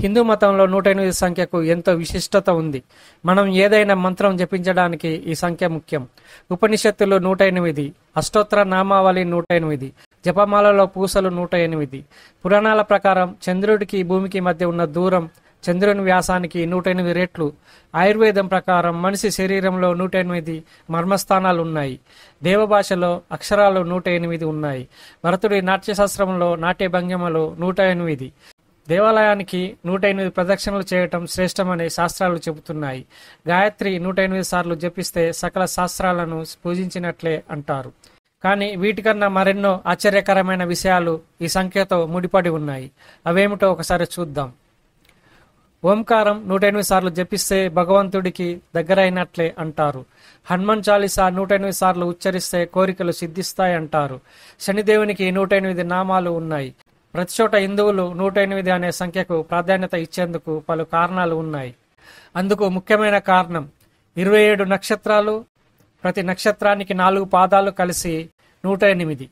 హిందూ మతంలో 108 సంఖ్యకు ఎంతో విశిష్టత ఉంది. మనం ఏదైనా మంత్రం జపించడానికి ఈ సంఖ్య ముఖ్యం. ఉపనిషత్తులు 108, అష్టోత్తర నామావళి 108, జపమాలలో పూసలు 108. పురాణాల ప్రకారం చంద్రుడికి భూమికి మధ్య ఉన్న దూరం చంద్రుని వ్యాసానికి 108 రెట్లు. ఆయుర్వేదం ప్రకారం మనిషి శరీరంలో 108 మర్మస్థానాలు ఉన్నాయి. దేవభాషలో అక్షరాలు 108 ఉన్నాయి. భరతుడి నాట్యశాస్త్రంలో నాట్య భంగిమలు 108. దేవాలయానికి 108 ప్రదక్షిణలు చేయటం శ్రేష్టమని శాస్త్రాలు చెబుతున్నాయి. గాయత్రి 108 సార్లు జపిస్తే సకల శాస్త్రాలను పూజించినట్లే అంటారు. కానీ వీటికన్నా మరెన్నో ఆశ్చర్యకరమైన విషయాలు ఈ సంఖ్యతో ముడిపడి ఉన్నాయి. అవేమిటో ఒకసారి చూద్దాం. ఓంకారం 108 సార్లు జపిస్తే భగవంతుడికి దగ్గరైనట్లే అంటారు. హనుమాన్ చాలీసా 108 సార్లు ఉచ్చరిస్తే కోరికలు సిద్ధిస్తాయి అంటారు. శనిదేవునికి 108 నామాలు ఉన్నాయి. ప్రతి చోట హిందువులు 108 అనే సంఖ్యకు ప్రాధాన్యత ఇచ్చేందుకు పలు కారణాలు ఉన్నాయి. అందుకు ముఖ్యమైన కారణం 27 నక్షత్రాలు, ప్రతి నక్షత్రానికి 4 పాదాలు కలిసి 108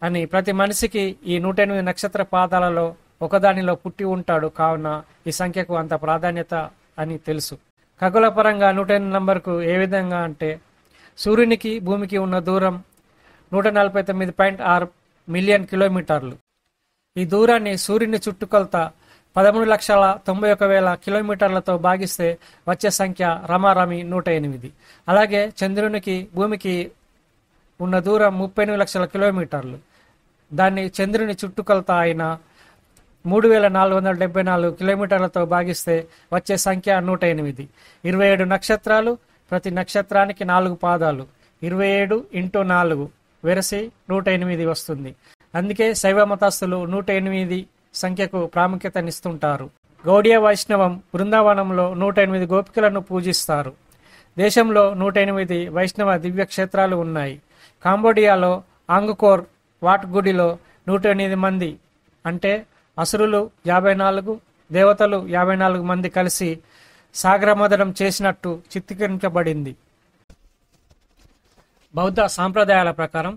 అని. ప్రతి మనిషికి ఈ 108 నక్షత్ర పాదాలలో ఒకదానిలో పుట్టి ఉంటాడు. కావున ఈ సంఖ్యకు అంత ప్రాధాన్యత అని తెలుసు. ఖగోళ పరంగా 108 నంబర్కు ఏ విధంగా అంటే, సూర్యునికి భూమికి ఉన్న దూరం 149.6 మిలియన్ కిలోమీటర్లు. ఈ దూరాన్ని సూర్యుని చుట్టుకొలత 13,91,000 కిలోమీటర్లతో భాగిస్తే వచ్చే సంఖ్య రమారమి 108. అలాగే చంద్రునికి భూమికి ఉన్న దూరం 38 లక్షల కిలోమీటర్లు. దాన్ని చంద్రుని చుట్టుకొలత అయిన 3,474 కిలోమీటర్లతో భాగిస్తే వచ్చే సంఖ్య 108. 27 నక్షత్రాలు, ప్రతి నక్షత్రానికి 4 పాదాలు. 27 × 4 వెరసి 108 వస్తుంది. అందుకే శైవ మతస్థులు 108 సంఖ్యకు ప్రాముఖ్యతనిస్తుంటారు. గౌడీయ వైష్ణవం బృందావనంలో 108 గోపికలను పూజిస్తారు. దేశంలో 108 వైష్ణవ దివ్యక్షేత్రాలు ఉన్నాయి. కాంబోడియాలో ఆంగ్కోర్ వాట్ గుడిలో 108 మంది అంటే అసురులు 54, దేవతలు 54 మంది కలిసి సాగరమదనం చేసినట్టు చిత్రీకరించబడింది. బౌద్ధ సాంప్రదాయాల ప్రకారం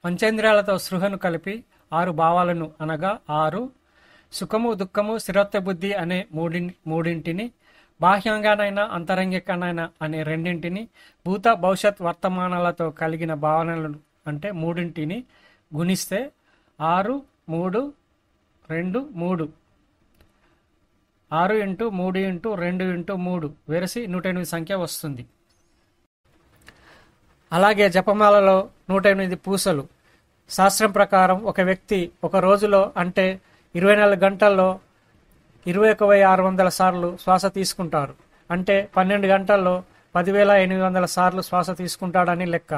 పంచేంద్రియాలతో సృహను కలిపి 6 భావాలను అనగా 6 సుఖము, దుఃఖము, స్థిరత్వ బుద్ధి అనే మూడింటిని, బాహ్యంగానైనా అంతరంగికంగానైనా అనే రెండింటిని, భూత భవిష్యత్ వర్తమానాలతో కలిగిన భావనలను అంటే మూడింటిని గుణిస్తే 6, 3, 2, 3 6 × 3 × 2 × 3 వెరసి 108 సంఖ్య వస్తుంది. అలాగే జపమాలలో 108 పూసలు. శాస్త్రం ప్రకారం ఒక వ్యక్తి ఒక రోజులో అంటే 24 గంటల్లో 21,600 సార్లు శ్వాస తీసుకుంటారు. అంటే 12 గంటల్లో 10,800 సార్లు శ్వాస తీసుకుంటాడని లెక్క.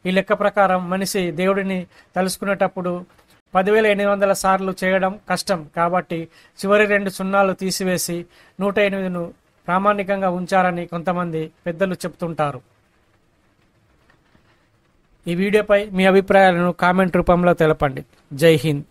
ఈ లెక్క ప్రకారం మనిషి దేవుడిని తలుసుకునేటప్పుడు 10,800 సార్లు చేయడం కష్టం. కాబట్టి చివరి 2 సున్నాలు తీసివేసి 108ను ప్రామాణికంగా ఉంచారని కొంతమంది పెద్దలు చెప్తుంటారు. ఈ వీడియోపై మీ అభిప్రాయాలను కామెంట్ రూపంలో తెలపండి. జై హింద్.